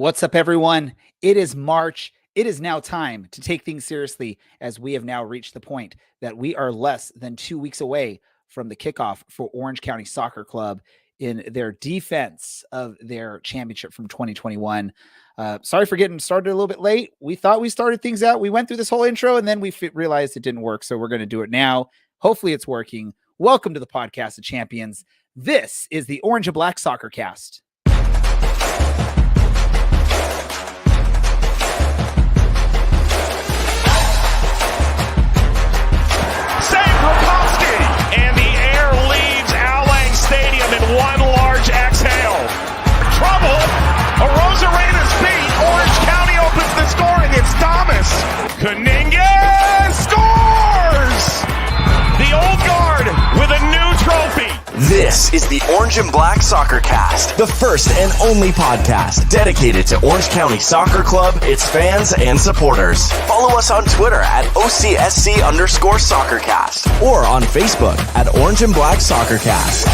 What's up, everyone? It is March. It is now time to take things seriously as we have now reached the point that we are less than 2 weeks away from the kickoff for Orange County Soccer Club in their defense of their championship from 2021. Sorry for getting started a little bit late. We thought we started things out. We went through this whole intro and then we realized it didn't work. So we're going to do it now. Hopefully it's working. Welcome to the Podcast of Champions. This is the Orange and Black Soccer Cast. And the air leaves Al Lang Stadium in one large exhale. Trouble. Arozarena's beat. Orange County opens the scoring. It's Thomas. Kuninga scores! The old guard with a new trophy. This is the Orange and Black Soccer Cast, the first and only podcast dedicated to Orange County Soccer Club, its fans, and supporters. Follow us on Twitter at OCSC_SoccerCast or on Facebook at Orange and Black Soccer Cast.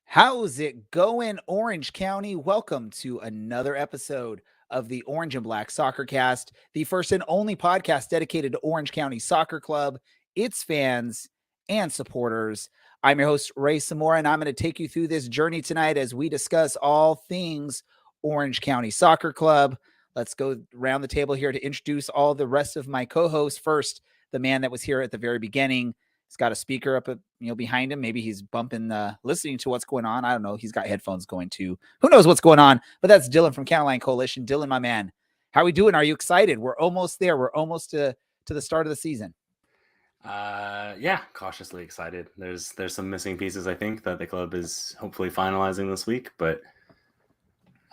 How's it going, Orange County? Welcome to another episode of the Orange and Black Soccer Cast, the first and only podcast dedicated to Orange County Soccer Club, its fans, and supporters. I'm your host, Ray Samora, and I'm going to take you through this journey tonight as we discuss all things Orange County Soccer Club. Let's go around the table here to introduce all the rest of my co-hosts. First, the man that was here at the very beginning. He's got a speaker up behind him. Maybe he's bumping, listening to what's going on. I don't know. He's got headphones going too. Who knows what's going on? But that's Dylan from Caroline Coalition. Dylan, my man, how are we doing? Are you excited? We're almost there. We're almost to the start of the season. Yeah, cautiously excited. There's some missing pieces, I think, that the club is hopefully finalizing this week, but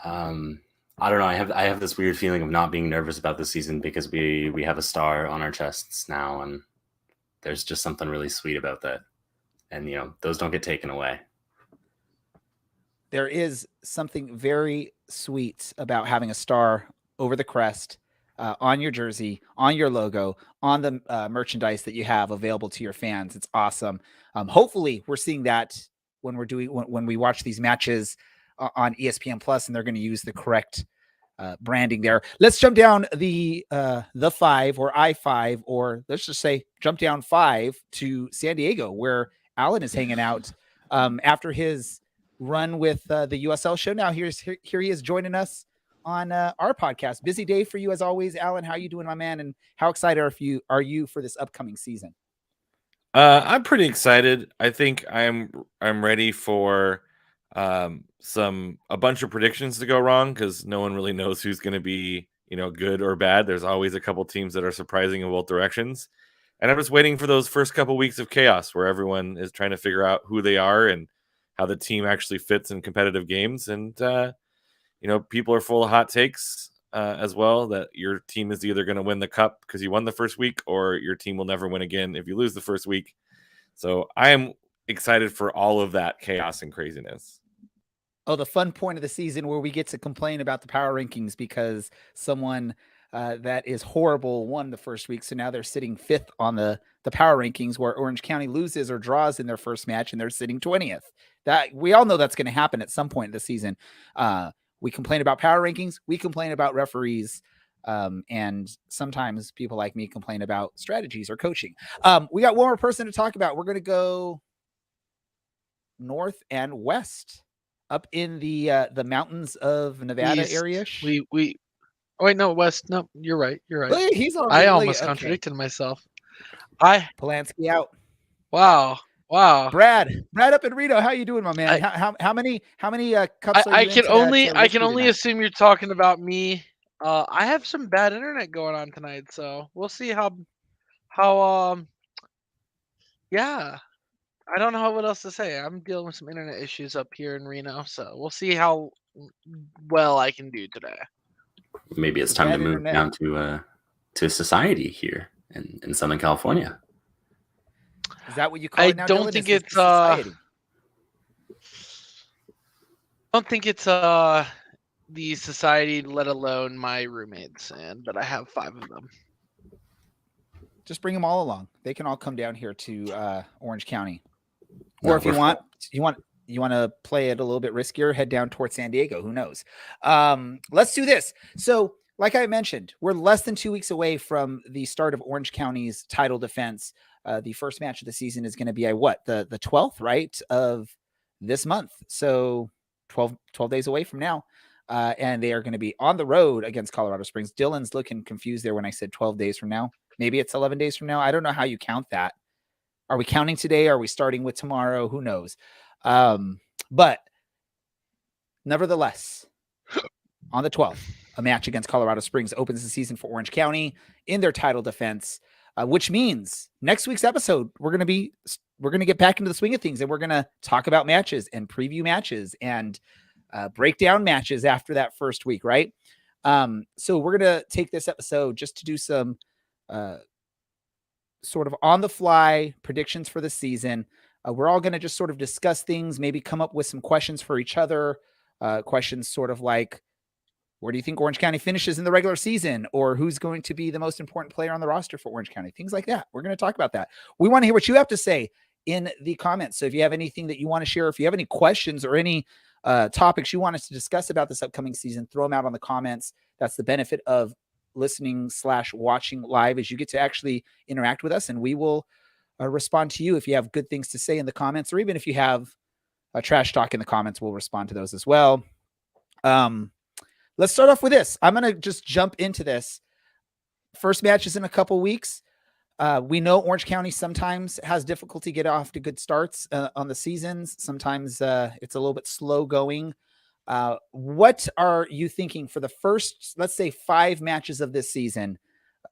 I don't know. I have this weird feeling of not being nervous about this season because we have a star on our chests now, and there's just something really sweet about that. And those don't get taken away. There is something very sweet about having a star over the crest, on your jersey, on your logo, on the merchandise that you have available to your fans. It's awesome. Hopefully we're seeing that when we watch these matches on ESPN Plus, and they're going to use the correct branding there. Let's jump down the 5 or I-5, or let's just say jump down 5 to San Diego, where Alan is hanging out after his run with the USL show. Now here he is joining us on our podcast. Busy day for you as always, Alan. How you doing, my man? And how excited are you for this upcoming season? I'm pretty excited. I think I'm ready for a bunch of predictions to go wrong, because no one really knows who's going to be good or bad. There's always a couple teams that are surprising in both directions, and I'm just waiting for those first couple weeks of chaos where everyone is trying to figure out who they are and how the team actually fits in competitive games. And people are full of hot takes as well, that your team is either going to win the cup because you won the first week, or your team will never win again if you lose the first week. So I am excited for all of that chaos and craziness. Oh, the fun point of the season where we get to complain about the power rankings because someone that is horrible won the first week. So now they're sitting 5th on the power rankings, where Orange County loses or draws in their first match and they're sitting 20th. That we all know that's going to happen at some point in the season. We complain about power rankings. We complain about referees. And sometimes people like me complain about strategies or coaching. We got one more person to talk about. We're going to go north and west, up in the mountains of Nevada area. Oh wait, no, west. No, you're right. Wait, he's already, I almost contradicted myself. Polanski out. Wow. Brad up in Reno. How you doing, my man? How many cups? I can only assume you're talking about me. I have some bad internet going on tonight, so we'll see how yeah. I don't know what else to say. I'm dealing with some internet issues up here in Reno, so we'll see how well I can do today. Maybe it's time to move down to society here in Southern California. Is that what you call it now? I don't think it's the society, let alone my roommates, but I have 5 of them. Just bring them all along. They can all come down here to Orange County. Or if you want you want to play it a little bit riskier, head down towards San Diego. Who knows? Let's do this. So, like I mentioned, we're less than 2 weeks away from the start of Orange County's title defense. The first match of the season is going to be the 12th, right, of this month. So 12 days away from now. And they are going to be on the road against Colorado Springs. Dylan's looking confused there when I said 12 days from now. Maybe it's 11 days from now. I don't know how you count that. Are we counting today? Are we starting with tomorrow? Who knows? But nevertheless, on the 12th, a match against Colorado Springs opens the season for Orange County in their title defense, which means next week's episode, we're going to get back into the swing of things, and we're going to talk about matches and preview matches and break down matches after that first week, right? So we're going to take this episode just to do some sort of on the fly predictions for the season. We're all going to just sort of discuss things, maybe come up with some questions for each other. Questions sort of like, where do you think Orange County finishes in the regular season? Or who's going to be the most important player on the roster for Orange County? Things like that. We're going to talk about that. We want to hear what you have to say in the comments. So if you have anything that you want to share, if you have any questions or any topics you want us to discuss about this upcoming season, throw them out on the comments. That's the benefit of listening/watching live, is you get to actually interact with us, and we will respond to you if you have good things to say in the comments, or even if you have trash talk in the comments, we'll respond to those as well. Let's start off with this. I'm going to just jump into this. First match is in a couple weeks. We know Orange County sometimes has difficulty getting off to good starts on the seasons. Sometimes it's a little bit slow going. What are you thinking for the first, let's say, 5 matches of this season?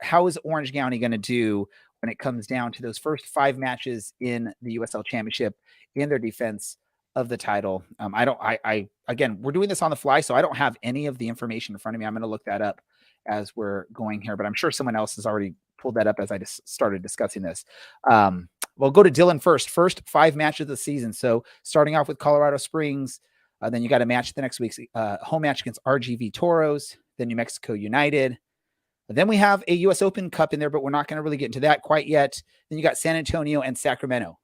How is Orange County going to do when it comes down to those first 5 matches in the USL Championship in their defense of the title? Again, we're doing this on the fly, so I don't have any of the information in front of me. I'm going to look that up as we're going here, but I'm sure someone else has already pulled that up as I just started discussing this. We'll go to Dylan first. First 5 matches of the season. So starting off with Colorado Springs, then you got a match the next week's home match against RGV Toros, then New Mexico United. Then we have a U.S. Open Cup in there, but we're not going to really get into that quite yet. Then you got San Antonio and Sacramento.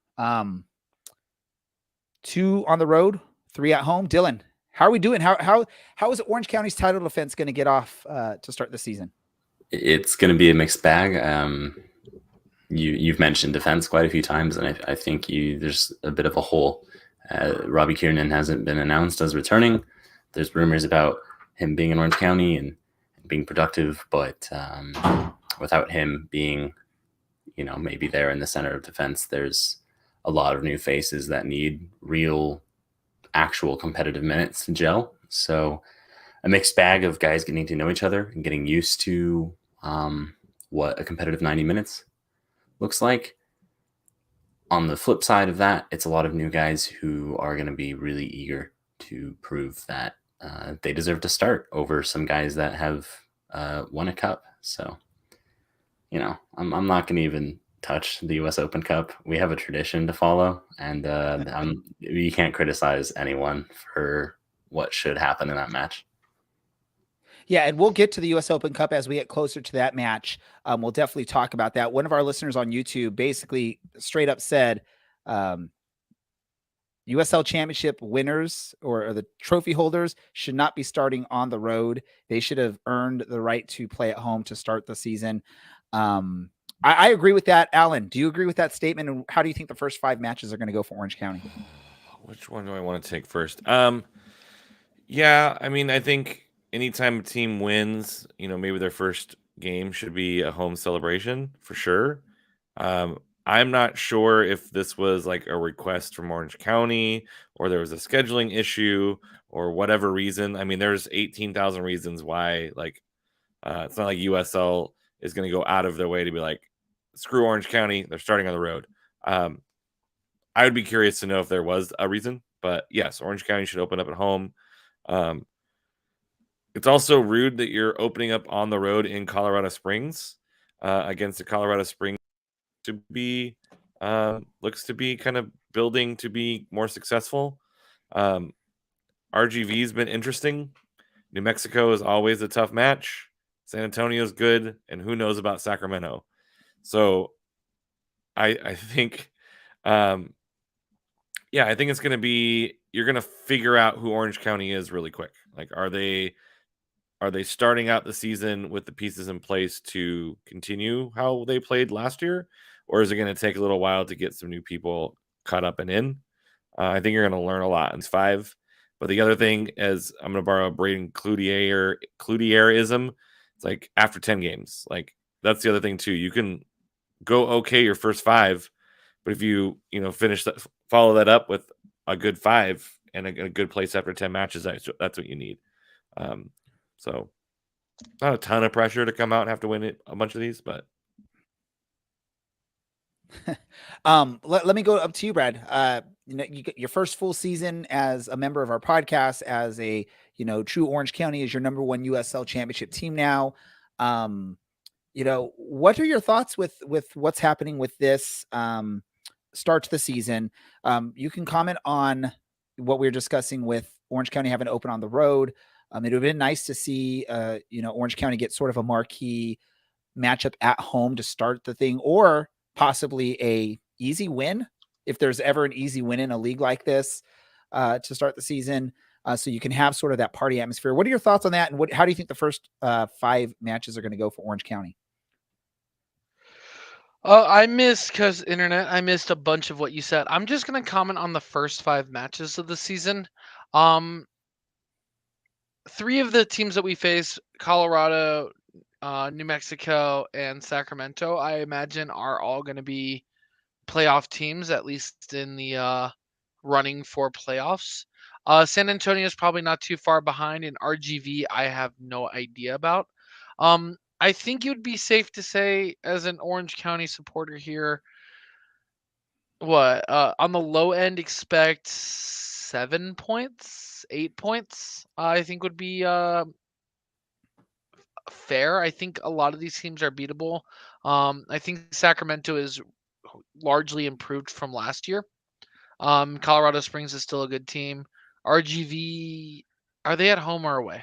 2 on the road, 3 at home. Dylan, how are we doing? How is Orange County's title defense going to get off to start the season? It's going to be a mixed bag. You've mentioned defense quite a few times, and I think there's a bit of a hole. Robbie Kiernan hasn't been announced as returning. There's rumors about him being in Orange County and being productive, but without him being, maybe there in the center of defense, there's a lot of new faces that need real, actual competitive minutes to gel. So a mixed bag of guys getting to know each other and getting used to what a competitive 90 minutes looks like. On the flip side of that, it's a lot of new guys who are going to be really eager to prove that they deserve to start over some guys that have won a cup. So, I'm not going to even touch the U.S. Open Cup. We have a tradition to follow, and you can't criticize anyone for what should happen in that match. Yeah, and we'll get to the U.S. Open Cup as we get closer to that match. We'll definitely talk about that. One of our listeners on YouTube basically straight up said USL Championship winners or the trophy holders should not be starting on the road. They should have earned the right to play at home to start the season. I agree with that. Alan, do you agree with that statement? And how do you think the first 5 matches are going to go for Orange County? Which one do I want to take first? Yeah, I mean, I think anytime a team wins, maybe their first game should be a home celebration for sure. I'm not sure if this was like a request from Orange County or there was a scheduling issue or whatever reason. I mean, there's 18,000 reasons why, it's not like USL is going to go out of their way to be like, screw Orange County, they're starting on the road. I would be curious to know if there was a reason, but yes, Orange County should open up at home. It's also rude that you're opening up on the road in Colorado Springs against the Colorado Springs to be looks to be kind of building to be more successful. RGV's been interesting. New Mexico is always a tough match. San Antonio's good, and who knows about Sacramento. So I think I think it's going to be you're going to figure out who Orange County is really quick. Like, are they starting out the season with the pieces in place to continue how they played last year, or is it going to take a little while to get some new people caught up and in? I think you're going to learn a lot in 5. But the other thing is, I'm going to borrow Braden Cloutierism. It's like after 10 games, like that's the other thing too. You can go okay your first 5, but if you finish that, follow that up with a good 5 and a good place after 10 matches, that's what you need. So not a ton of pressure to come out and have to win a bunch of these, but let me go up to you, Brad. You get your first full season as a member of our podcast, as a true Orange County is your number 1 USL championship team now. What are your thoughts with what's happening with this start to the season? You can comment on what we were discussing with Orange County having to open on the road. It would have been nice to see, Orange County get sort of a marquee matchup at home to start the thing, or possibly a easy win, if there's ever an easy win in a league like this to start the season. So you can have sort of that party atmosphere. What are your thoughts on that? And how do you think the first 5 matches are going to go for Orange County? I missed a bunch of what you said. I'm just going to comment on the first 5 matches of the season. 3 of the teams that we face, Colorado, New Mexico, and Sacramento, I imagine are all going to be playoff teams, at least in the running for playoffs. San Antonio is probably not too far behind, and RGV I have no idea about. I think it would be safe to say, as an Orange County supporter here, on the low end, expect 7 points, 8 points, I think would be fair. I think a lot of these teams are beatable. I think Sacramento is largely improved from last year. Colorado Springs is still a good team. RGV, are they at home or away?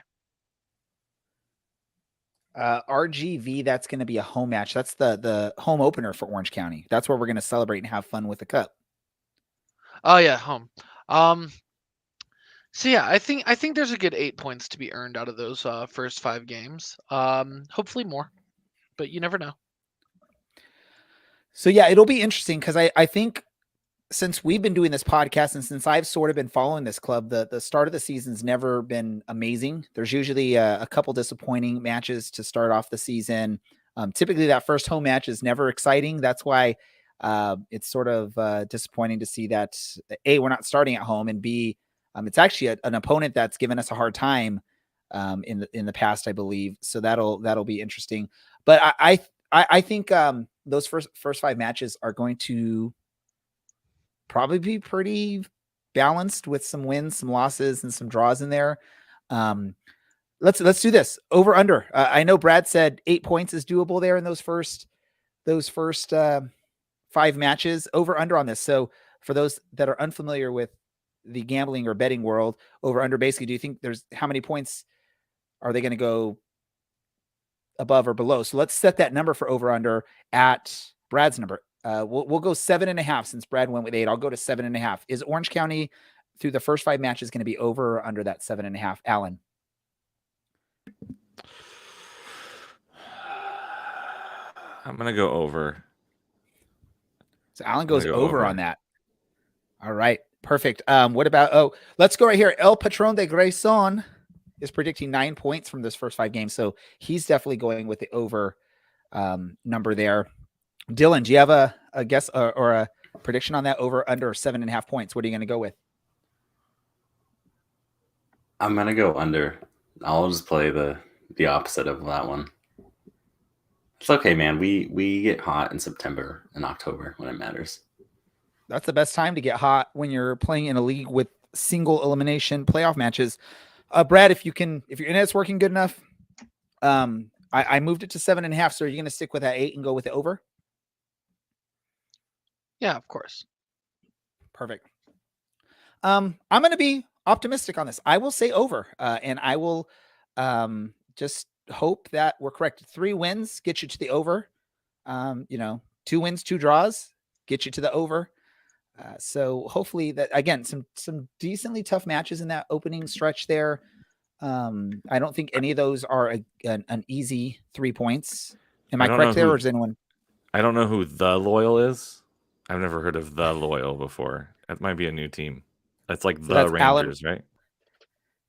RGV, that's going to be a home match. That's the home opener for Orange County. That's where we're going to celebrate and have fun with the cup. Oh yeah, home. So yeah, I think there's a good 8 points to be earned out of those first 5 games. Hopefully more, but you never know. So yeah, it'll be interesting because I think since we've been doing this podcast and since I've sort of been following this club, the start of the season's never been amazing. There's usually a couple disappointing matches to start off the season. Typically that first home match is never exciting. That's why it's sort of disappointing to see that A, we're not starting at home, and B, it's actually an opponent that's given us a hard time in the past, I believe. So that'll be interesting. But I think those first 5 matches are going to probably be pretty balanced with some wins, some losses, and some draws in there. Let's do this over under. I know Brad said 8 points is doable there in those first 5 matches. Over under on this. So for those that are unfamiliar with the gambling or betting world, over under basically, do you think how many points are they going to go above or below? So let's set that number for over under at Brad's number. We'll go 7.5 since Brad went with 8. I'll go to 7.5. Is Orange County through the first 5 matches going to be over or under that 7.5? Alan. I'm going to go over. So Alan goes over on that. All right. Perfect. What about, let's go right here. El Patron de Grayson is predicting 9 points from this first 5 games. So he's definitely going with the over number there. Dylan, do you have a guess or a prediction on that over under 7.5 points? What are you going to go with? I'm going to go under. I'll just play the opposite of that one. It's okay, man. We get hot in September and October when it matters. That's the best time to get hot, when you're playing in a league with single elimination playoff matches. Brad, if you're internet's working good enough, I moved it to 7.5. So are you going to stick with that 8 and go with the over? Yeah, of course. Perfect. I'm going to be optimistic on this. I will say over, and I will just hope that we're correct. 3 wins get you to the over. 2 wins, 2 draws get you to the over. So hopefully that, again, some decently tough matches in that opening stretch there. I don't think any of those are an easy 3 points. Am I correct there, or is anyone? I don't know who the Loyal is. I've never heard of the Loyal before. That might be a new team. That's like the Rangers, right?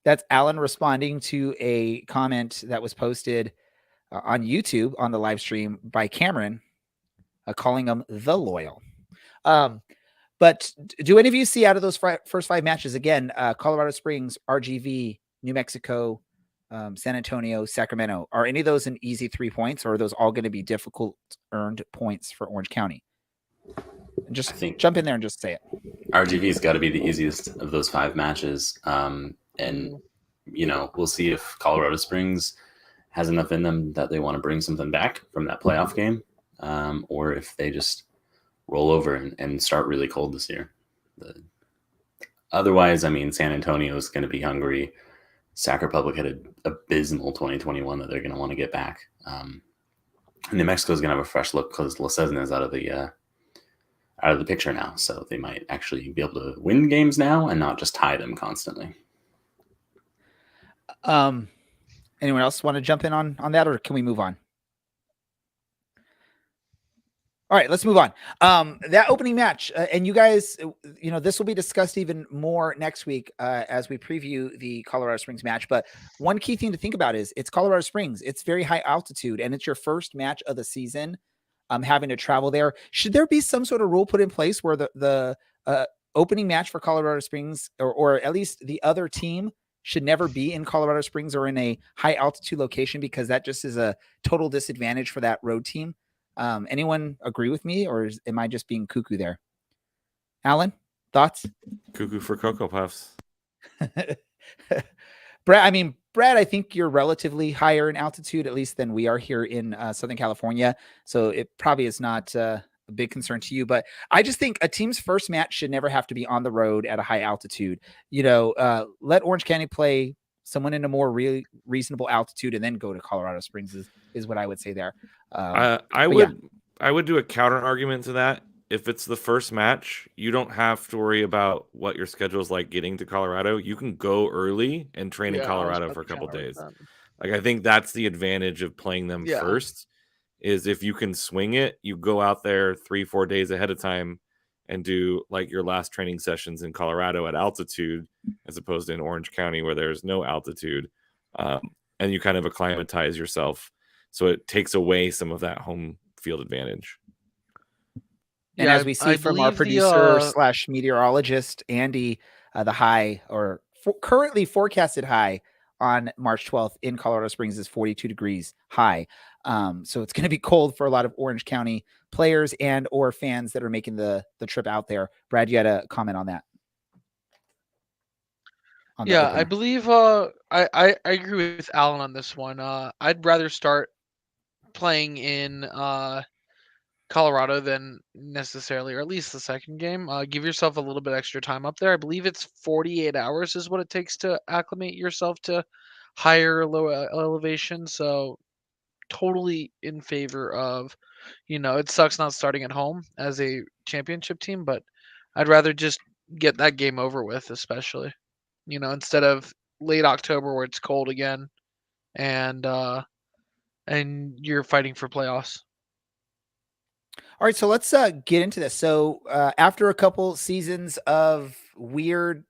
That's Alan responding to a comment that was posted on YouTube on the live stream by Cameron, calling them the Loyal. But do any of you see out of those first 5 matches, again, Colorado Springs, RGV, New Mexico, San Antonio, Sacramento, are any of those an easy 3 points, or are those all going to be difficult earned points for Orange County? And just jump in there and just say it. RGV's got to be the easiest of those 5 matches. And, we'll see if Colorado Springs has enough in them that they want to bring something back from that playoff game, or if they just roll over and start really cold this year. Otherwise, San Antonio is going to be hungry. Sac Republic had an abysmal 2021 that they're going to want to get back. New Mexico is going to have a fresh look because La Cesna is out of the picture now, so they might actually be able to win games now and not just tie them constantly. Anyone else want to jump in on that, or can we move on? All right, let's move on. That opening match, and you guys, this will be discussed even more next week as we preview the Colorado Springs match. But one key thing to think about is it's Colorado Springs. It's very high altitude, and it's your first match of the season. Having to travel there. Should there be some sort of rule put in place where the opening match for Colorado Springs, or at least the other team, should never be in Colorado Springs or in a high altitude location, because that just is a total disadvantage for that road team? Anyone agree with me, or am I just being cuckoo there? Alan, thoughts? Cuckoo for Cocoa Puffs. Brad, I think you're relatively higher in altitude, at least than we are here in Southern California. So it probably is not a big concern to you, but I just think a team's first match should never have to be on the road at a high altitude. Let Orange County play someone in a more reasonable altitude and then go to Colorado Springs is what I would say there. I would do a counter argument to that. If it's the first match, you don't have to worry about what your schedule is like getting to Colorado. You can go early and train in Colorado for a couple days. I think that's the advantage of playing them first, is if you can swing it, you go out there 3-4 days ahead of time and do like your last training sessions in Colorado at altitude, as opposed to in Orange County where there's no altitude, and you kind of acclimatize yourself. So it takes away some of that home field advantage. And as we see from our producer / meteorologist, Andy, the high currently forecasted high on March 12th in Colorado Springs is 42 degrees high. So it's going to be cold for a lot of Orange County players and or fans that are making the trip out there. Brad, you had a comment on that? I believe I agree with Alan on this one. I'd rather start playing in Colorado than necessarily, or at least the second game. Give yourself a little bit extra time up there. I believe it's 48 hours is what it takes to acclimate yourself to higher low elevation. So totally in favor of, it sucks not starting at home as a championship team, but I'd rather just get that game over with, especially, instead of late October where it's cold again and you're fighting for playoffs. All right, so let's get into this. So after a couple seasons of weird,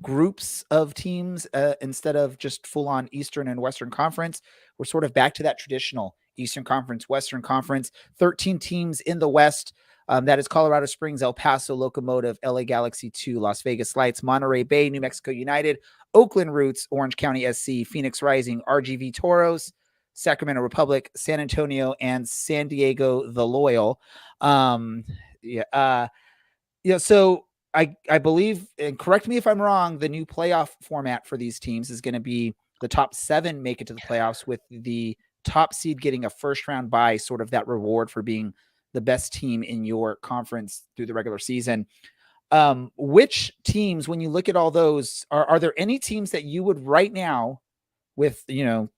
groups of teams, instead of just full on Eastern and Western Conference, we're sort of back to that traditional Eastern Conference, Western Conference, 13 teams in the West. That is Colorado Springs, El Paso Locomotive, LA Galaxy 2, Las Vegas Lights, Monterey Bay, New Mexico United, Oakland Roots, Orange County SC, Phoenix Rising, RGV Toros, Sacramento Republic, San Antonio, and San Diego the Loyal. So I believe, and correct me if I'm wrong, the new playoff format for these teams is going to be the top 7 make it to the playoffs, with the top seed getting a first round bye, sort of that reward for being the best team in your conference through the regular season. Which teams, when you look at all those, are there any teams that you would right now, with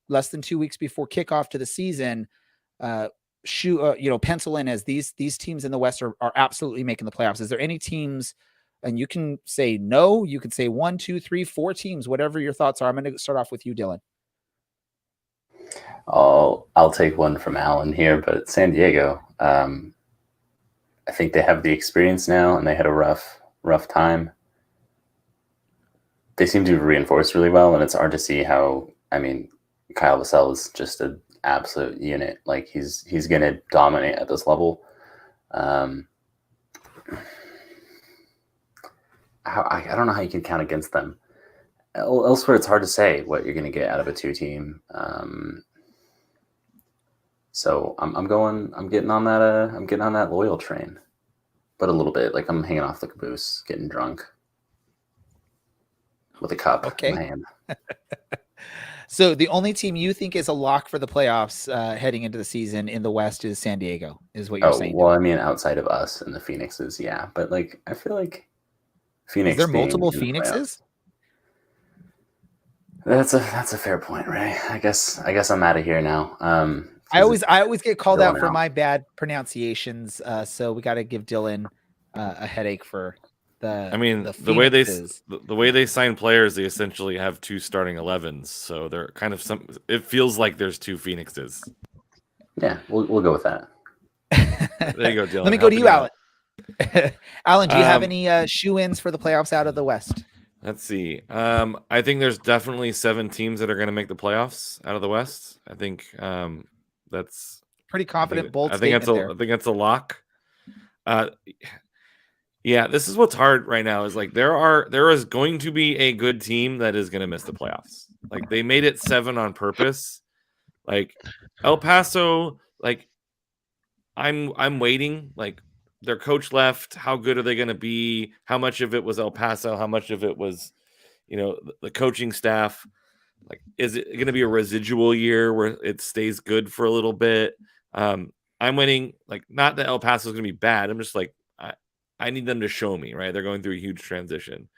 less than 2 weeks before kickoff to the season, pencil in as these teams in the West are absolutely making the playoffs? Is there any teams, and you can say no, you could say 1, 2, 3, 4 teams, whatever your thoughts are. I'm going to start off with you, Dylan. I'll take one from Alan here, but San Diego. I think they have the experience now, and they had a rough time. They seem to reinforce really well, and it's hard to see how. I mean, Kyle Vassell is just an absolute unit. Like he's going to dominate at this level. I don't know how you can count against them. Elsewhere, it's hard to say what you're going to get out of a 2 team. So I'm getting on that Loyal train, but a little bit. Like I'm hanging off the caboose, getting drunk with a cup in my hand. So the only team you think is a lock for the playoffs heading into the season in the West is San Diego, is what you're saying? Well, I mean, outside of us and the Phoenixes, yeah. But like, I feel like Phoenix. Is there multiple Phoenixes? That's a fair point, Ray. I guess I'm out of here now. I always get called out for my bad pronunciations. So we got to give Dylan a headache for the. I mean, the way they sign players, they essentially have 2 starting 11s. So they're kind of it feels like there's 2 Phoenixes. Yeah, we'll go with that. There you go, Dylan. Let me go to you, Alan. Alan, do you have any shoe-ins for the playoffs out of the West? Let's see. I think there's definitely 7 teams that are going to make the playoffs out of the West. I think that's pretty confident, bold I think that's a lock. Yeah, this is what's hard right now is like there is going to be a good team that is going to miss the playoffs. Like they made it 7 on purpose. Like El Paso, like I'm waiting. Like their coach left. How good are they going to be? How much of it was El Paso? How much of it was, the coaching staff? Like, is it going to be a residual year where it stays good for a little bit? I'm waiting. Like, not that El Paso is going to be bad. I'm just like, I need them to show me, right? They're going through a huge transition.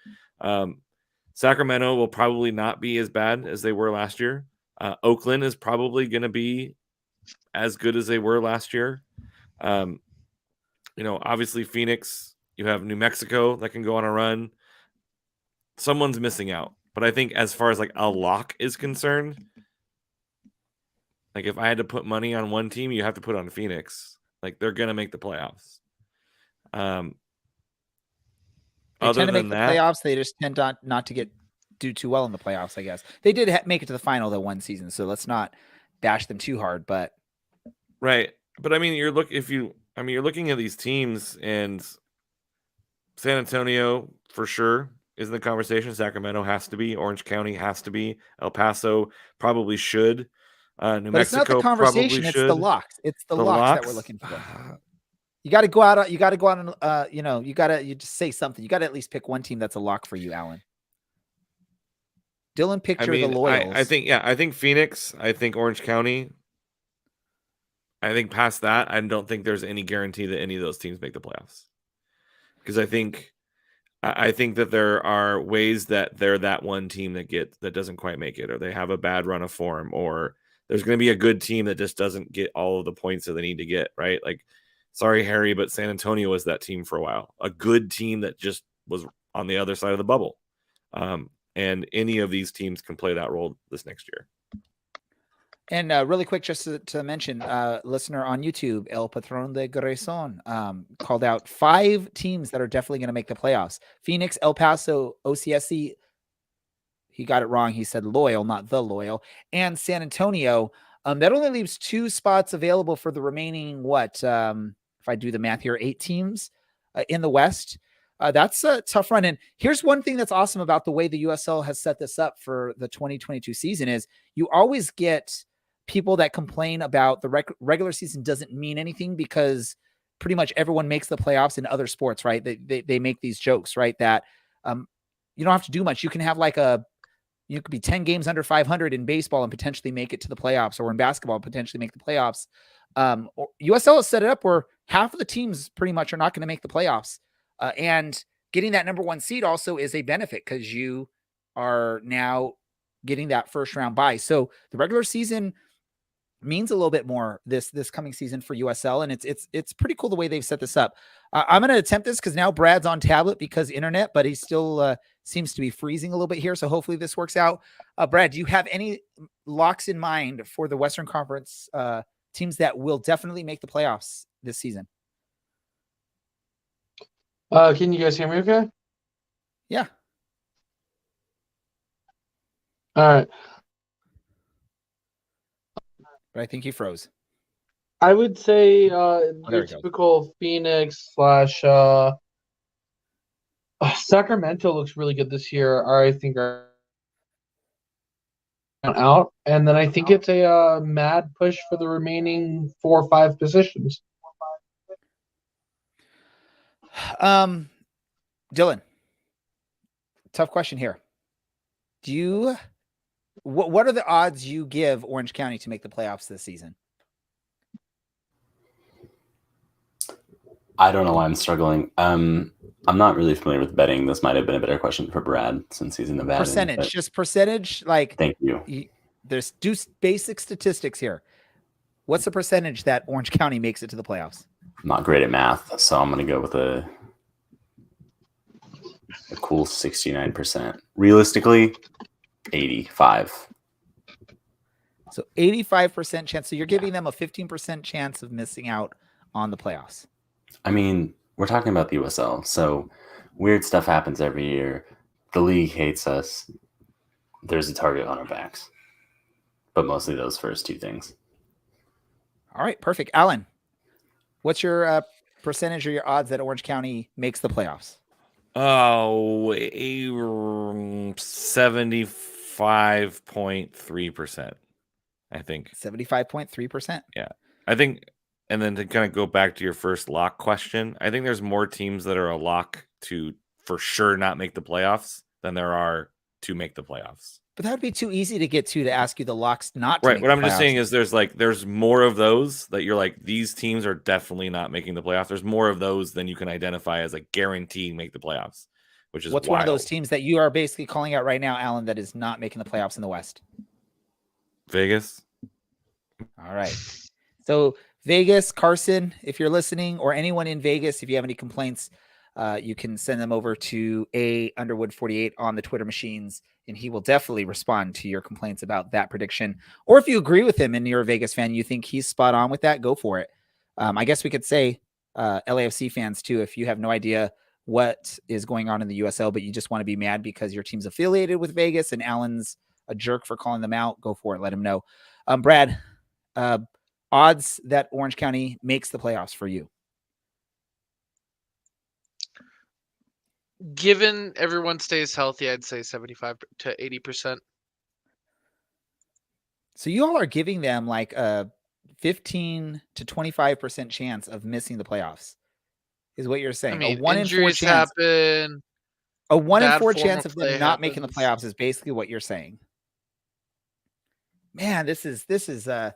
Sacramento will probably not be as bad as they were last year. Oakland is probably going to be as good as they were last year. Obviously Phoenix, you have New Mexico that can go on a run. Someone's missing out. But I think as far as like a lock is concerned, like if I had to put money on one team, you have to put on Phoenix. Like they're going to make the playoffs. They tend to make the playoffs. They just tend not to do too well in the playoffs, I guess. They did make it to the final that one season, so let's not bash them too hard. But right, but I mean, you're looking at these teams, and San Antonio for sure is in the conversation. Sacramento has to be. Orange County has to be. El Paso probably should. New Mexico it's not the conversation. It's the locks. It's the locks that we're looking for. You got to go out. You got to go out and you just say something. You got to at least pick one team that's a lock for you, Alan. Dylan, picture the Loyals. I think Phoenix. I think Orange County. I think past that, I don't think there's any guarantee that any of those teams make the playoffs. Because I think that there are ways that they're that one team that doesn't quite make it, or they have a bad run of form, or there's going to be a good team that just doesn't get all of the points that they need to get, right? Like, sorry, Harry, but San Antonio was that team for a while. A good team that just was on the other side of the bubble. And any of these teams can play that role this next year. And really quick, just to mention, listener on YouTube, El Patron de Grayson, called out 5 teams that are definitely going to make the playoffs. Phoenix, El Paso, OCSC. He got it wrong. He said Loyal, not the Loyal. And San Antonio. That only leaves 2 spots available for the remaining, if I do the math here, 8 teams in the West. That's a tough run. And here's one thing that's awesome about the way the USL has set this up for the 2022 season is you always get people that complain about the regular season doesn't mean anything because pretty much everyone makes the playoffs in other sports, right? They make these jokes, right? That you don't have to do much. You can have you could be 10 games under 500 in baseball and potentially make it to the playoffs, or in basketball, potentially make the playoffs. USL has set it up where half of the teams pretty much are not going to make the playoffs. And getting that number 1 seed also is a benefit because you are now getting that first round bye. So the regular season, means a little bit more this coming season for USL, and it's pretty cool the way they've set this up. I'm going to attempt this because now Brad's on tablet because internet, but he still seems to be freezing a little bit here. So hopefully this works out. Brad, do you have any locks in mind for the Western Conference teams that will definitely make the playoffs this season? Can you guys hear me okay? Yeah. All right. But I think he froze. I would say there your we go. typical Phoenix / Sacramento looks really good this year. I think are out, and then I think it's a mad push for the remaining 4 or 5 positions. Dylan, tough question here. What are the odds you give Orange County to make the playoffs this season? I don't know why I'm struggling. I'm not really familiar with betting. This might have been a better question for Brad since he's in Nevada. Percentage, just percentage. Like, thank you. There's basic statistics here. What's the percentage that Orange County makes it to the playoffs? I'm not great at math, so I'm going to go with a cool 69%. Realistically, 85. So 85% chance. So you're giving them a 15% chance of missing out on the playoffs. I mean, we're talking about the USL, so weird stuff happens every year. The league hates us. There's a target on our backs. But mostly those first two things. All right, perfect. Alan, what's your percentage or your odds that Orange County makes the playoffs? Oh, 75.3%, I think. 75.3%. Yeah. I think, and then to kind of go back to your first lock question, I think there's more teams that are a lock to for sure not make the playoffs than there are to make the playoffs. But that would be too easy to get to ask you the locks not to right. make What the I'm just playoffs. saying is there's more of those that you're like, these teams are definitely not making the playoffs. There's more of those than you can identify as a guarantee make the playoffs, which is what's wild. one of those teams that you are basically calling out right now, Alan, that is not making the playoffs in the West? Vegas. All right. So Vegas, Carson, if you're listening, or anyone in Vegas, if you have any complaints, you can send them over to Underwood48 on the Twitter machines, and he will definitely respond to your complaints about that prediction. Or if you agree with him and you're a Vegas fan, you think he's spot on with that, go for it. I guess we could say LAFC fans too, if you have no idea what is going on in the USL, but you just want to be mad because your team's affiliated with Vegas and Alan's a jerk for calling them out, go for it. Let him know. Brad, odds that Orange County makes the playoffs for you? Given everyone stays healthy, I'd say 75 to 80%. So you all are giving them like a 15 to 25% chance of missing the playoffs, is what you're saying. I mean, a 1 in 4 injuries chance. happen. A 1 in bad 4 form chance of of them play not making the happens. playoffs is basically what you're saying. Man, this is Is very,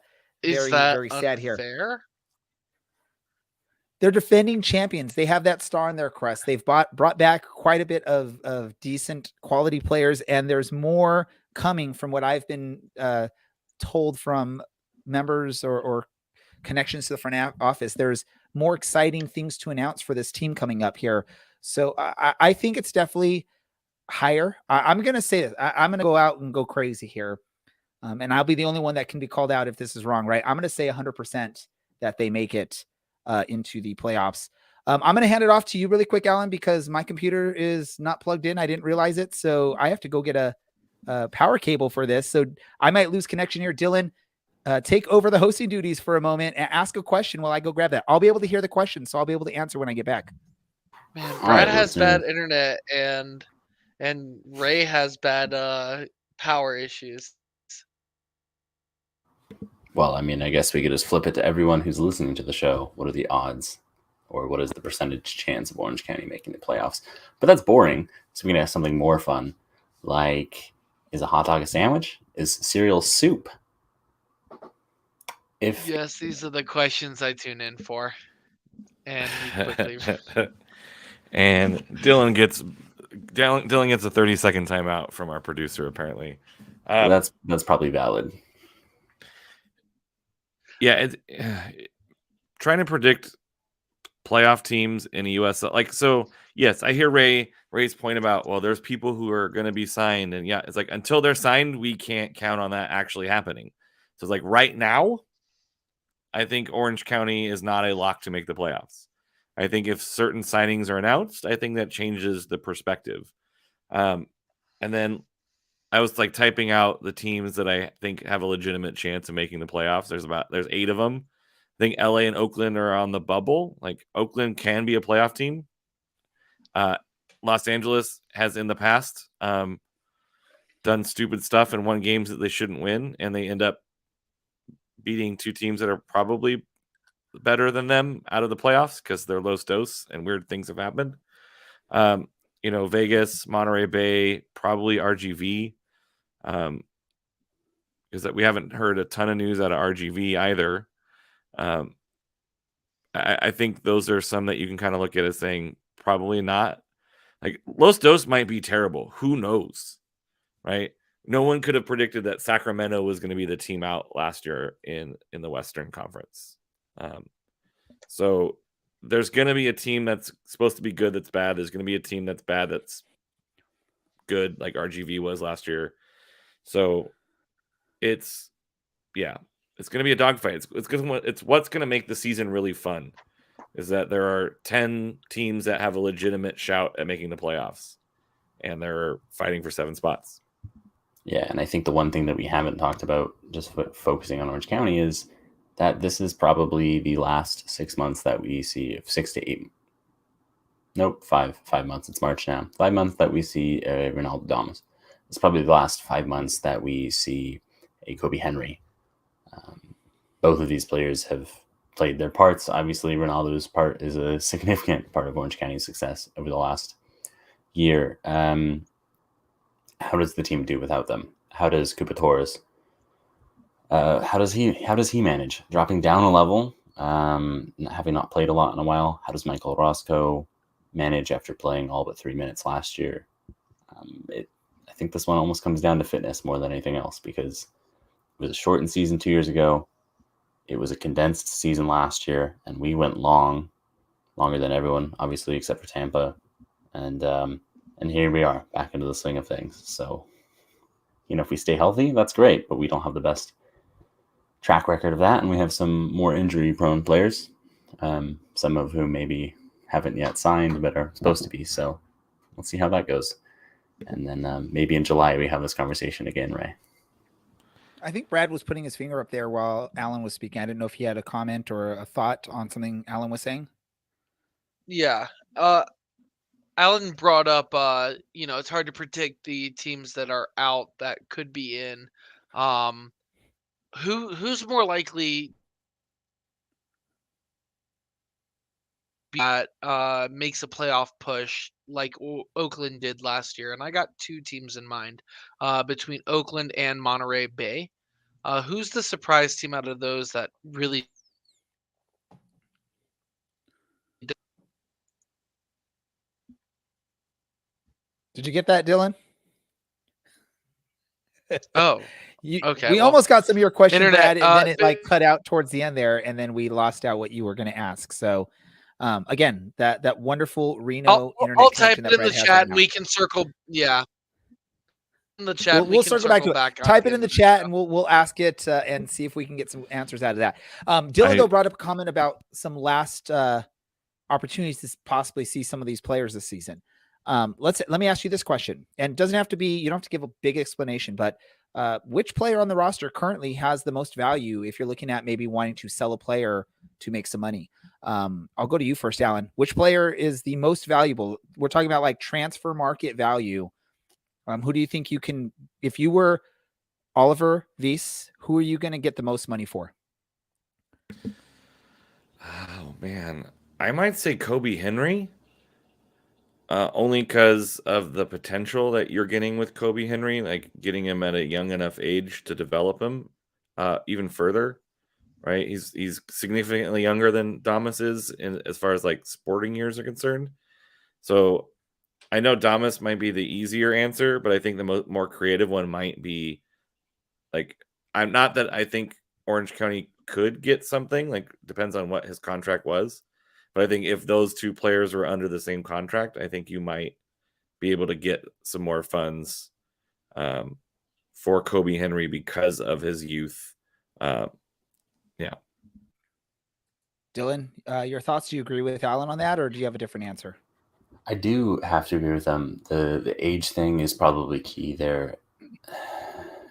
that very sad here. unfair? They're defending champions. They have that star on their crest. They've brought back quite a bit of decent quality players, and there's more coming from what I've been told from members or connections to the front office. There's more exciting things to announce for this team coming up here. So I think it's definitely higher. I'm going to say this. I'm going to go out and go crazy here. And I'll be the only one that can be called out if this is wrong, right? I'm going to say 100% that they make it into the playoffs. I'm going to hand it off to you really quick, Alan, because my computer is not plugged in. I didn't realize it. So I have to go get a power cable for this. So I might lose connection here. Dylan, take over the hosting duties for a moment and ask a question while I go grab that. I'll be able to hear the question, so I'll be able to answer when I get back. Man, All Brad right, has listen. bad internet and Ray has bad power issues. Well, I mean, I guess we could just flip it to everyone who's listening to the show. What are the odds, or what is the percentage chance of Orange County making the playoffs? But that's boring. So we're gonna have something more fun, like, is a hot dog a sandwich? Is cereal soup? If Yes, these are the questions I tune in for. And we quickly And Dylan gets a 30-second timeout from our producer, apparently. that's probably valid. Yeah, it's trying to predict playoff teams in the US. Like, so yes, I hear Ray's point about, well, there's people who are going to be signed, and yeah, it's like until they're signed, we can't count on that actually happening. So it's like right now, I think Orange County is not a lock to make the playoffs. I think if certain signings are announced, I think that changes the perspective. And then I was like typing out the teams that I think have a legitimate chance of making the playoffs. There's 8 of them. I think LA and Oakland are on the bubble. Like Oakland can be a playoff team. Los Angeles has in the past done stupid stuff and won games that they shouldn't win, and they end up beating 2 teams that are probably better than them out of the playoffs because they're Los Dos and weird things have happened. Vegas, Monterey Bay, probably RGV. Is that we haven't heard a ton of news out of RGV either. I think those are some that you can kind of look at as saying probably not. Like Los Dos might be terrible. Who knows? Right? No one could have predicted that Sacramento was going to be the team out last year in the Western Conference. So there's going to be a team that's supposed to be good that's bad. There's going to be a team that's bad that's good, like RGV was last year. So it's going to be a dogfight. It's what's going to make the season really fun is that there are 10 teams that have a legitimate shout at making the playoffs, and they're fighting for 7 spots. Yeah, and I think the one thing that we haven't talked about, just focusing on Orange County, is that this is probably the last 6 months that we see 6 to 8. Nope, 5 months. It's March now. 5 months that we see Ronaldo Damas. It's probably the last 5 months that we see a Kobe Henry. Both of these players have played their parts. Obviously, Ronaldo's part is a significant part of Orange County's success over the last year. How does the team do without them? How does Cupa Torres? How does he manage dropping down a level, having not played a lot in a while? How does Michael Roscoe manage after playing all but 3 minutes last year? I think this one almost comes down to fitness more than anything else, because it was a shortened season 2 years ago. It was a condensed season last year, and we went longer than everyone, obviously, except for Tampa. And here we are, back into the swing of things. So, if we stay healthy, that's great, but we don't have the best track record of that, and we have some more injury-prone players, some of whom maybe haven't yet signed but are supposed to be. So let's see how that goes. And then maybe in July we have this conversation again, Ray. I think Brad was putting his finger up there while Alan was speaking. I didn't know if he had a comment or a thought on something Alan was saying. Yeah. Alan brought up, it's hard to predict the teams that are out that could be in. Who's more likely that makes a playoff push like Oakland did last year? And I got 2 teams in mind between Oakland and Monterey Bay. Who's the surprise team out of those that really? Did you get that, Dylan? Oh, okay. We almost got some of your question, internet, Brad, and then it cut out towards the end there, and then we lost out what you were going to ask. So, again, that wonderful Reno internet. I'll type it in the chat, and we can circle. Yeah, in the chat, we'll circle back to it. Type it in the chat, and we'll ask it and see if we can get some answers out of that. Dylan though brought up a comment about some last opportunities to possibly see some of these players this season. Let me ask you this question, and it doesn't have to be, you don't have to give a big explanation, but which player on the roster currently has the most value if you're looking at maybe wanting to sell a player to make some money? I'll go to you first, Alan. Which player is the most valuable? We're talking about like transfer market value. Who do you think you can, if you were Oliver Weiss, who are you going to get the most money for? Oh man, I might say Kobe Henry. Only because of the potential that you're getting with Kobe Henry, like getting him at a young enough age to develop him even further, right? He's significantly younger than Damas is as far as like sporting years are concerned. So I know Damas might be the easier answer, but I think the more creative one might be like, I'm not that I think Orange County could get something, like depends on what his contract was. But I think if those two players were under the same contract, I think you might be able to get some more funds for Kobe Henry because of his youth. Yeah. Dylan, your thoughts? Do you agree with Alan on that, or do you have a different answer? I do have to agree with them. The age thing is probably key there.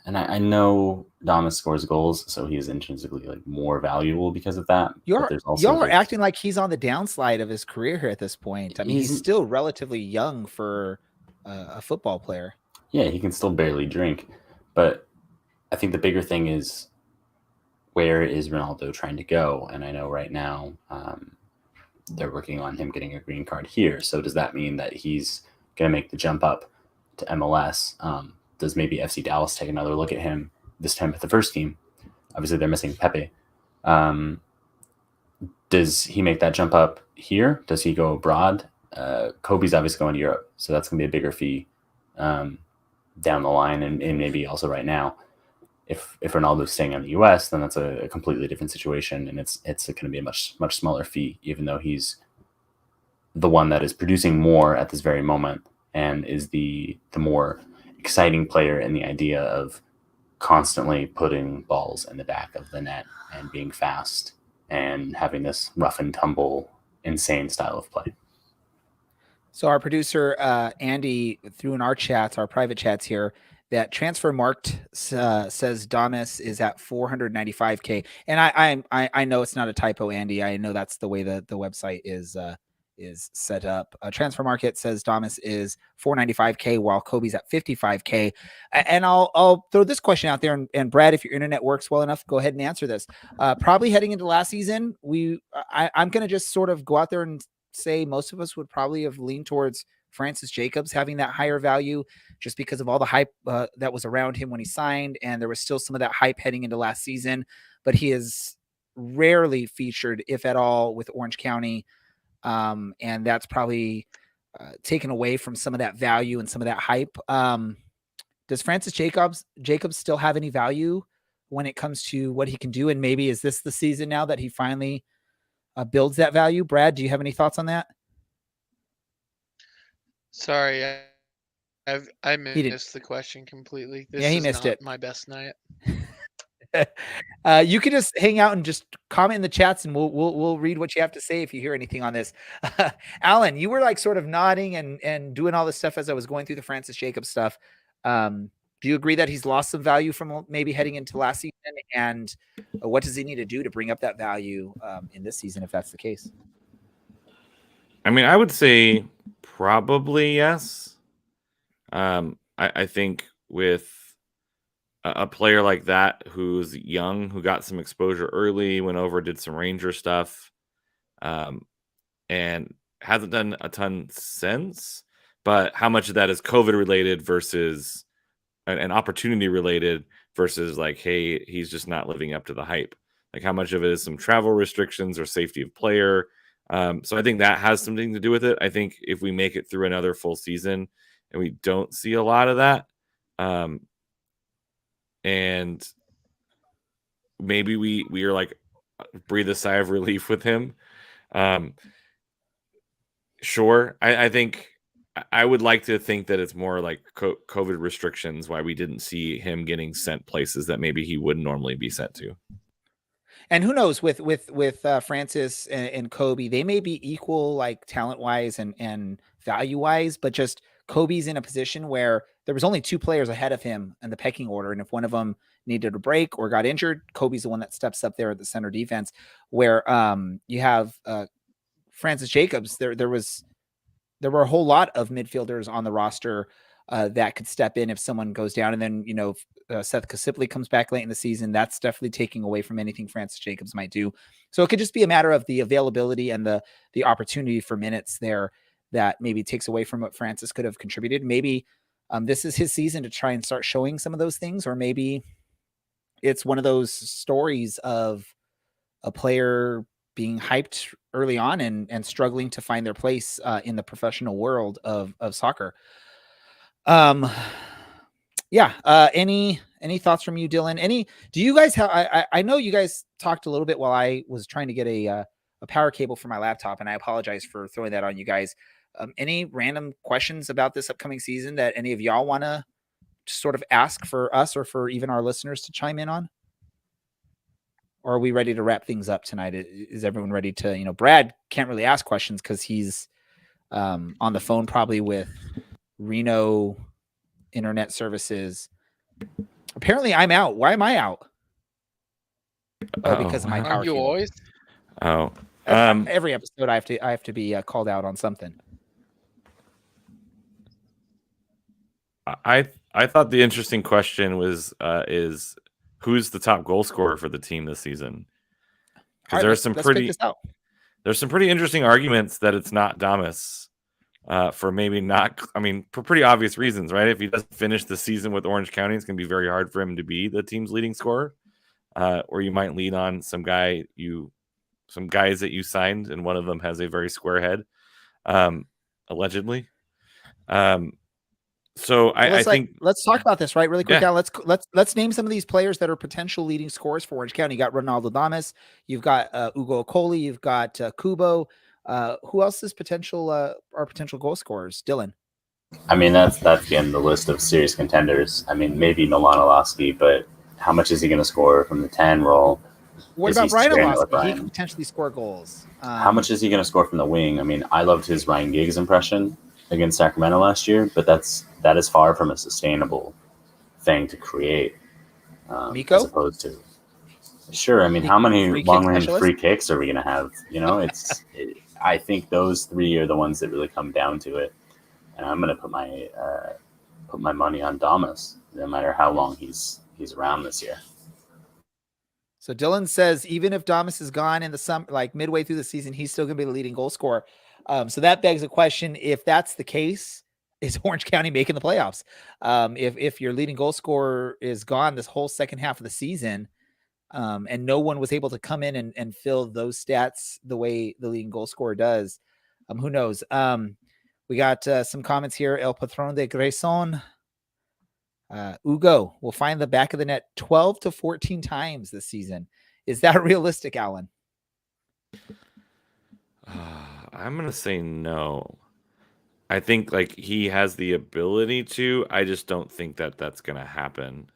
And I know Damas scores goals, so he is intrinsically like more valuable because of that. But there's also Y'all are acting like he's on the downslide of his career here at this point. I mean, he's still relatively young for a football player. Yeah, he can still barely drink. But I think the bigger thing is, where is Ronaldo trying to go? And I know right now they're working on him getting a green card here. So does that mean that he's going to make the jump up to MLS? Does maybe FC Dallas take another look at him, this time with the first team? Obviously, they're missing Pepe. Does he make that jump up here? Does he go abroad? Kobe's obviously going to Europe, so that's going to be a bigger fee down the line, and maybe also right now. If Ronaldo's staying in the U.S., then that's a completely different situation, and it's going to be a much smaller fee, even though he's the one that is producing more at this very moment and is the more exciting player in the idea of constantly putting balls in the back of the net and being fast and having this rough and tumble, insane style of play. So our producer, Andy, threw in our chats, our private chats here, that Transfer Marked says Damas is at 495K. And I know it's not a typo, Andy. I know that's the way the website is set up. Transfer Market says Damas is 495K while Kobe's at 55K. And I'll throw this question out there, and Brad, if your internet works well enough, go ahead and answer this. Probably heading into last season, I'm going to just sort of go out there and say most of us would probably have leaned towards Francis Jacobs having that higher value just because of all the hype that was around him when he signed. And there was still some of that hype heading into last season, but he is rarely featured, if at all, with Orange County. And that's probably taken away from some of that value and some of that hype. Does Francis Jacobs still have any value when it comes to what he can do? And maybe is this the season now that he finally builds that value? Brad, do you have any thoughts on that? Sorry, I missed the question completely. This he is missed not it. my best night. You can just hang out and just comment in the chats, and we'll read what you have to say if you hear anything on this. Alan, you were like sort of nodding and doing all this stuff as I was going through the Francis Jacobs stuff. Do you agree that he's lost some value from maybe heading into last season? And what does he need to do to bring up that value in this season, if that's the case? I mean, I would say probably yes. I think with a player like that who's young, who got some exposure early, went over, did some Ranger stuff, and hasn't done a ton since. But how much of that is COVID related versus an opportunity related versus like, hey, he's just not living up to the hype? Like, how much of it is some travel restrictions or safety of player? So I think that has something to do with it. I think if we make it through another full season and we don't see a lot of that, and maybe we are like breathe a sigh of relief with him. Sure. I think I would like to think that it's more like COVID restrictions, why we didn't see him getting sent places that maybe he would normally be sent to. And who knows with Francis and Kobe, they may be equal, like talent wise and value wise, but just Kobe's in a position where there was only two players ahead of him in the pecking order. And if one of them needed a break or got injured, Kobe's the one that steps up there at the center defense, where you have Francis Jacobs. There were a whole lot of midfielders on the roster that could step in if someone goes down. And then, Seth Kasipli comes back late in the season. That's definitely taking away from anything Francis Jacobs might do. So it could just be a matter of the availability and the opportunity for minutes there that maybe takes away from what Francis could have contributed. Maybe this is his season to try and start showing some of those things, or maybe it's one of those stories of a player being hyped early on and struggling to find their place in the professional world of soccer. yeah. Any thoughts from you, Dylan? Do you guys have? I know you guys talked a little bit while I was trying to get a power cable for my laptop, and I apologize for throwing that on you guys. Any random questions about this upcoming season that any of y'all want to sort of ask for us or for even our listeners to chime in on? Or are we ready to wrap things up tonight? Is everyone ready to? Brad can't really ask questions because he's on the phone probably with Reno Internet Services. Apparently, I'm out. Why am I out? Because of my power Aren't you cable. always? Oh, Every episode, I have to be called out on something. I thought the interesting question was is who's the top goal scorer for the team this season? Because there's some pretty interesting arguments that it's not Damas. For maybe not, for pretty obvious reasons, right? If he doesn't finish the season with Orange County, it's going to be very hard for him to be the team's leading scorer. Or you might lean on some guys that you signed, and one of them has a very square head, allegedly. So I think let's talk about this really quick. Yeah. Let's name some of these players that are potential leading scorers for Orange County. You got Ronaldo Damas, you've got Ugo Okoli, you've got Kubo. Who else is potential goal scorers? Dylan. That's the end of the list of serious contenders. Maybe Milan Olaski, but how much is he going to score from the 10 role? What about Brian Olaski? He can potentially score goals. How much is he going to score from the wing? I loved his Ryan Giggs impression against Sacramento last year, but that is far from a sustainable thing to create. Miko? As opposed to, sure. How many long-range free kicks are we going to have? I think those three are the ones that really come down to it, and I'm going to put my money on Damas, no matter how long he's around this year. So Dylan says even if Damas is gone in the summer, like midway through the season, he's still going to be the leading goal scorer. So that begs a question: if that's the case, is Orange County making the playoffs? If your leading goal scorer is gone this whole second half of the season, and no one was able to come in and fill those stats the way the leading goal scorer does, who knows? We got some comments here. El Patron de Grayson. Ugo will find the back of the net 12 to 14 times this season. Is that realistic, Alan? I'm going to say no. I think he has the ability to. I just don't think that that's going to happen.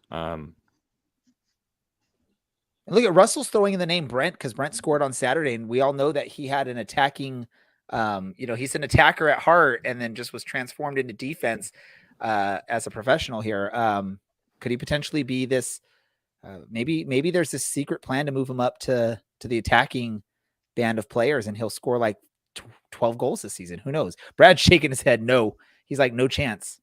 Look at Russell's throwing in the name Brent because Brent scored on Saturday, and we all know that he had an attacking, he's an attacker at heart and then just was transformed into defense as a professional here. Could he potentially be this? Maybe there's this secret plan to move him up to the attacking band of players, and he'll score 12 goals this season. Who knows? Brad's shaking his head. No, he's like, no chance.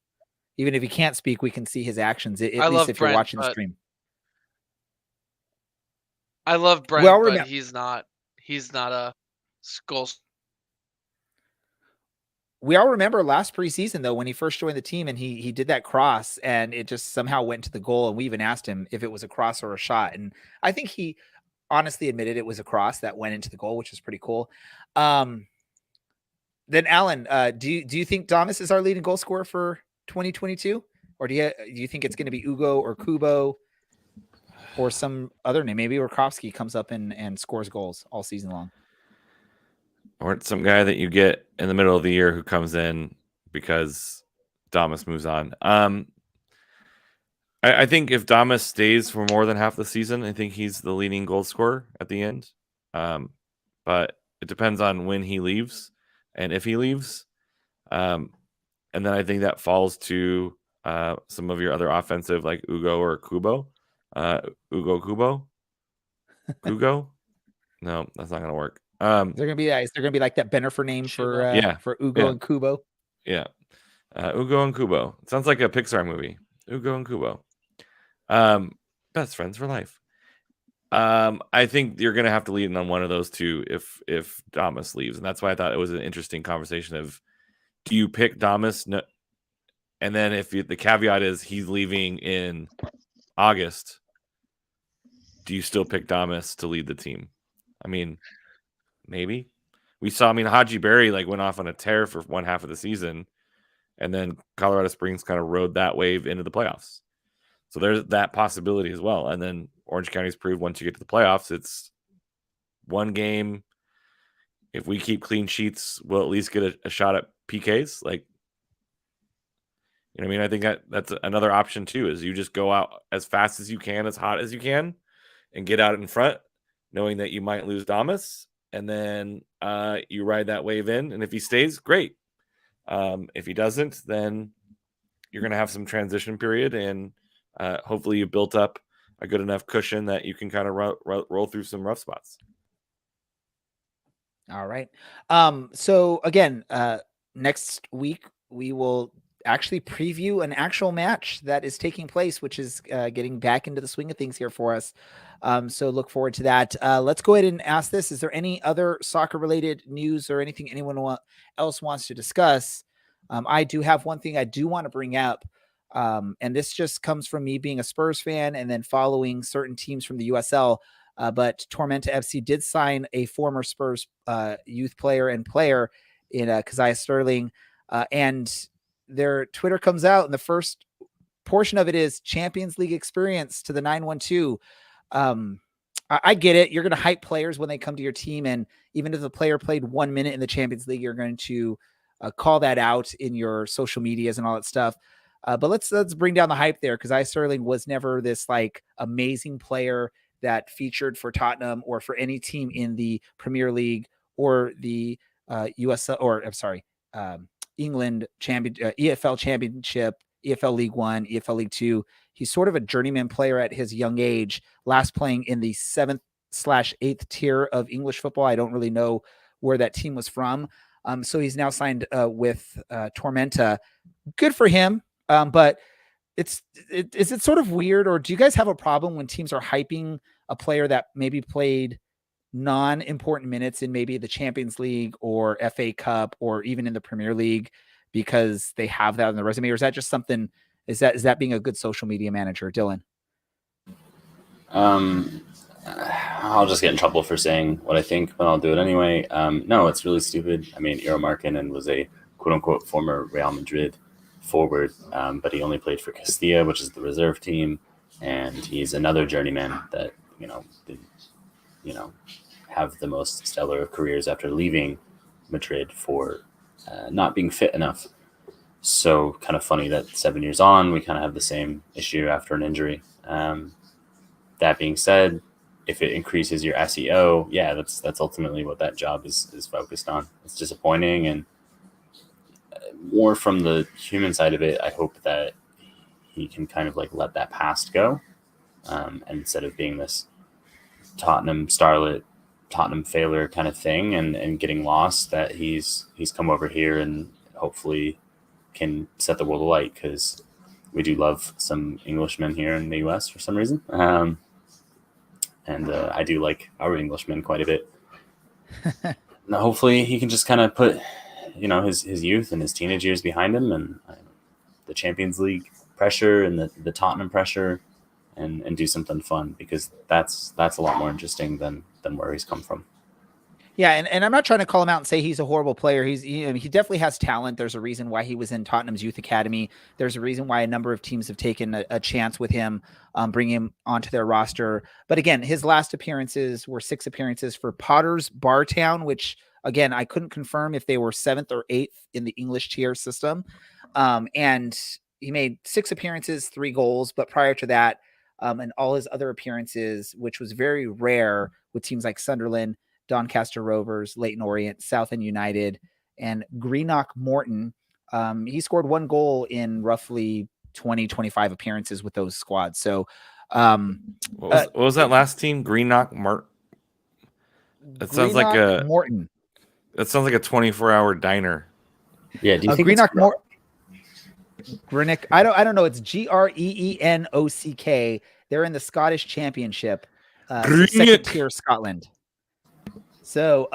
Even if he can't speak, we can see his actions. At least if you're watching the stream. I love Brent, but he's not a goal. We all remember last preseason though, when he first joined the team and he did that cross and it just somehow went to the goal. And we even asked him if it was a cross or a shot. And I think he honestly admitted it was a cross that went into the goal, which is pretty cool. Then Alan, do you think Damas is our leading goal scorer for 2022? Or do you think it's going to be Ugo or Kubo or some other name? Maybe Rakowski comes up and scores goals all season long. Or it's some guy that you get in the middle of the year who comes in because Damas moves on. I think if Damas stays for more than half the season, I think he's the leading goal scorer at the end. But it depends on when he leaves and if he leaves. And then I think that falls to some of your other offensive like Ugo or Kubo. Kubo? No, that's not going to work. They're gonna be like that Bennifer name for Ugo and Kubo. Yeah, Ugo and Kubo. It sounds like a Pixar movie. Ugo and Kubo, best friends for life. I think you're gonna have to lean on one of those two if Damas leaves, and that's why I thought it was an interesting conversation of do you pick Damas, and then if the caveat is he's leaving in August, do you still pick Damas to lead the team? Maybe. We saw, Haji Berry went off on a tear for one half of the season, and then Colorado Springs kind of rode that wave into the playoffs. So there's that possibility as well. And then Orange County's proved once you get to the playoffs, it's one game. If we keep clean sheets, we'll at least get a shot at PKs. Like, you know what I mean? I think that's another option too, is you just go out as fast as you can, as hot as you can, and get out in front, knowing that you might lose Damas. And then you ride that wave in. And if he stays, great. If he doesn't, then you're going to have some transition period. And hopefully you built up a good enough cushion that you can kind of roll through some rough spots. All right. So again, next week we will actually preview an actual match that is taking place, which is getting back into the swing of things here for us. So look forward to that. Let's go ahead and ask this. Is there any other soccer related news or anything anyone else wants to discuss? I do have one thing I do want to bring up. And this just comes from me being a Spurs fan and then following certain teams from the USL. But Tormenta FC did sign a former Spurs youth player in Keziah Sterling. And their Twitter comes out, and the first portion of it is Champions League experience to the 912. I get it. You're going to hype players when they come to your team. And even if the player played 1 minute in the Champions League, you're going to call that out in your social medias and all that stuff. But let's bring down the hype there. Keziah Sterling was never this like amazing player that featured for Tottenham or for any team in the Premier League or the USL, or I'm sorry, England EFL Championship, EFL League One, EFL League Two. He's sort of a journeyman player at his young age, last playing in the 7th/8th tier of English football. I don't really know where that team was from. So he's now signed with Tormenta. Good for him. But is it sort of weird, or do you guys have a problem when teams are hyping a player that maybe played non-important minutes in maybe the Champions League or FA Cup or even in the Premier League because they have that on the resume? Or is that just something, is that being a good social media manager, Dylan? I'll just get in trouble for saying what I think, but I'll do it anyway. No, it's really stupid. I mean, Eero Markkinen was a quote-unquote former Real Madrid forward, but he only played for Castilla, which is the reserve team, and he's another journeyman that did have the most stellar of careers after leaving Madrid for not being fit enough. So kind of funny that 7 years on, we kind of have the same issue after an injury. That being said, if it increases your SEO, yeah, that's ultimately what that job is focused on. It's disappointing, and more from the human side of it, I hope that he can kind of like let that past go, and instead of being this Tottenham starlet, Tottenham failure kind of thing, and getting lost, that he's come over here and hopefully can set the world alight, because we do love some Englishmen here in the US for some reason. And I do like our Englishmen quite a bit. Now, hopefully he can just kind of put, his youth and his teenage years behind him, and the Champions League pressure and the Tottenham pressure, and do something fun, because that's a lot more interesting than where he's come from. Yeah, and I'm not trying to call him out and say he's a horrible player. He definitely has talent. There's a reason why he was in Tottenham's youth academy. There's a reason why a number of teams have taken a chance with him, bring him onto their roster. But again, his last appearances were 6 appearances for Potters Bar Town, which again, I couldn't confirm if they were 7th or 8th in the English tier system. And he made 6 appearances, 3 goals. But prior to that, and all his other appearances, which was very rare with teams like Sunderland, Doncaster Rovers, Leyton Orient, Southend United, and Greenock Morton. He scored 1 goal in roughly 20-25 appearances with those squads. So what was that last team? Greenock Morton. That sounds like Morton. That sounds like a 24-hour diner. Yeah, do you think Greenock Morton? Greenock. I don't know. It's Greenock. They're in the Scottish Championship, second tier Scotland. So,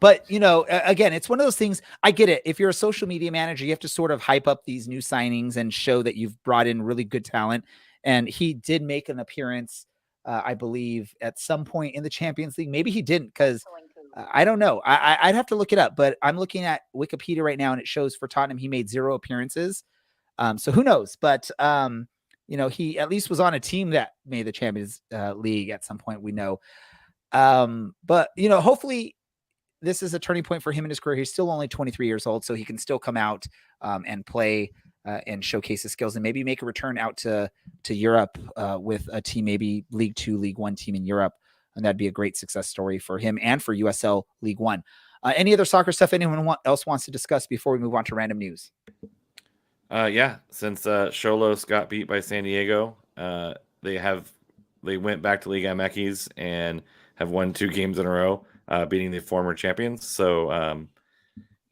but again, it's one of those things. I get it. If you're a social media manager, you have to sort of hype up these new signings and show that you've brought in really good talent. And he did make an appearance, I believe, at some point in the Champions League. Maybe he didn't, because I don't know. I'd have to look it up. But I'm looking at Wikipedia right now, and it shows for Tottenham he made 0 appearances. So who knows? But he at least was on a team that made the Champions League at some point, we know. But, hopefully this is a turning point for him in his career. He's still only 23 years old, so he can still come out and play and showcase his skills and maybe make a return out to Europe with a team, maybe League 2, League 1 team in Europe. And that'd be a great success story for him and for USL League 1. Any other soccer stuff anyone else wants to discuss before we move on to random news? Yeah, since Xolos got beat by San Diego, they went back to Liga MX and have won 2 games in a row, beating the former champions. So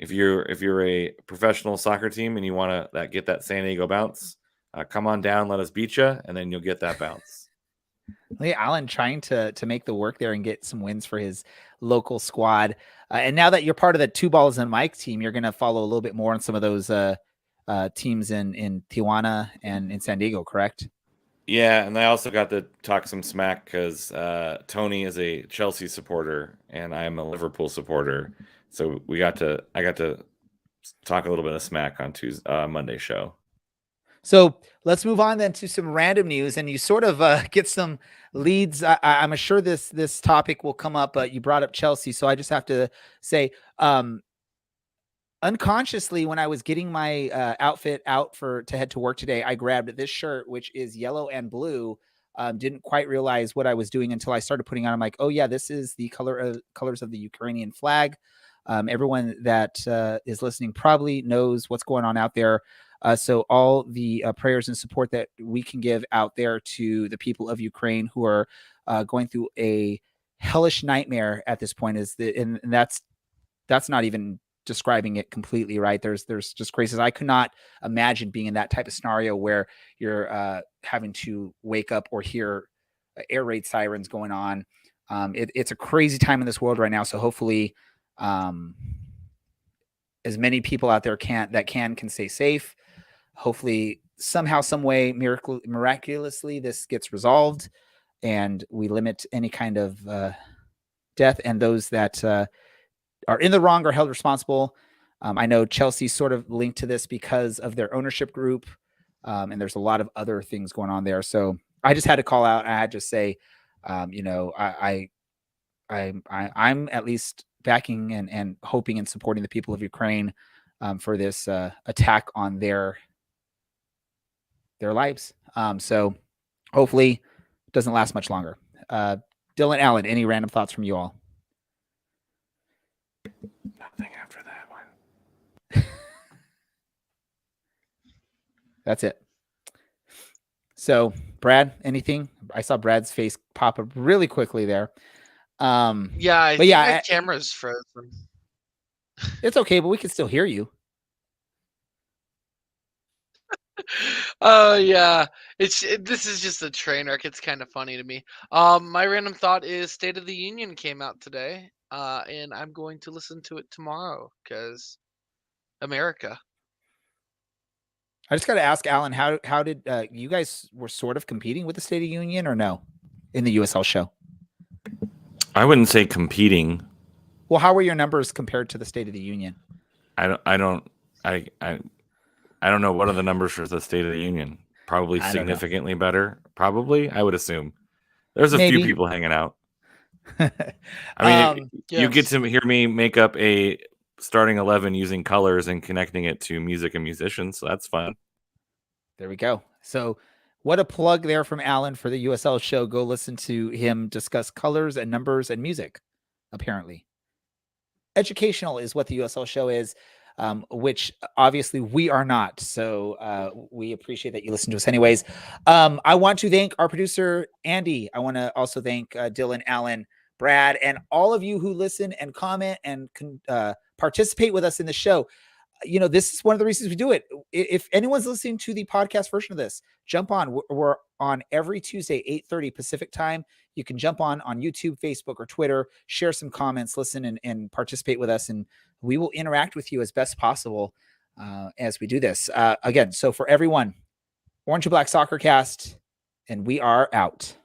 if you're a professional soccer team and you want to get that San Diego bounce, come on down, let us beat you, and then you'll get that bounce. Alan trying to make the work there and get some wins for his local squad. And now that you're part of the Two Balls and Mike team, you're going to follow a little bit more on some of those teams in Tijuana and in San Diego, correct? Yeah, and I also got to talk some smack because Tony is a Chelsea supporter and I'm a Liverpool supporter. So I got to talk a little bit of smack on Monday's show. So let's move on then to some random news, and you sort of get some leads. I'm sure this topic will come up. You brought up Chelsea, so I just have to say, unconsciously, when I was getting my outfit out to head to work today, I grabbed this shirt, which is yellow and blue. Didn't quite realize what I was doing until I started putting on. I'm like, oh yeah, this is the colors of the Ukrainian flag. Everyone that is listening probably knows what's going on out there. So all the prayers and support that we can give out there to the people of Ukraine who are going through a hellish nightmare at this point and that's not even describing it completely, right? There's just crazy. I could not imagine being in that type of scenario where you're having to wake up or hear air raid sirens going on. It's a crazy time in this world right now. So hopefully as many people out there can stay safe. Hopefully somehow, some way, miraculously, this gets resolved and we limit any kind of death, and those that are in the wrong are held responsible. I know Chelsea's sort of linked to this because of their ownership group, and there's a lot of other things going on there. So I just had to call out. I had to say, I'm at least backing and hoping and supporting the people of Ukraine for this attack on their lives. So hopefully it doesn't last much longer. Dylan, Allen, any random thoughts from you all? Nothing after that one. That's it. So Brad, anything? I saw Brad's face pop up really quickly there. I think my camera's frozen. It's okay, but we can still hear you. Oh yeah, this is just a train wreck. It's kind of funny to me. My random thought is State of the Union came out today, and I'm going to listen to it tomorrow because America. I just got to ask Alan, how did you guys were sort of competing with the State of the Union or no in the USL show? I wouldn't say competing. Well, how were your numbers compared to the State of the Union? I don't know. What are the numbers for the State of the Union? Probably significantly better. Probably, I would assume. There's a few people hanging out. I mean, you get to hear me make up a starting 11 using colors and connecting it to music and musicians. So that's fun. There we go. So what a plug there from Alan for the USL show. Go listen to him discuss colors and numbers and music, apparently. Educational is what the USL show is. Which obviously we are not. So we appreciate that you listen to us anyways. I want to thank our producer, Andy. I want to also thank Dylan, Allen, Brad, and all of you who listen and comment and participate with us in the show. This is one of the reasons we do it. If anyone's listening to the podcast version of this, jump on. We're on every Tuesday, 8:30 Pacific time. You can jump on YouTube, Facebook, or Twitter, share some comments, listen and participate with us. And we will interact with you as best possible as we do this. Again, so for everyone, Orange and Black Soccer Cast, and we are out.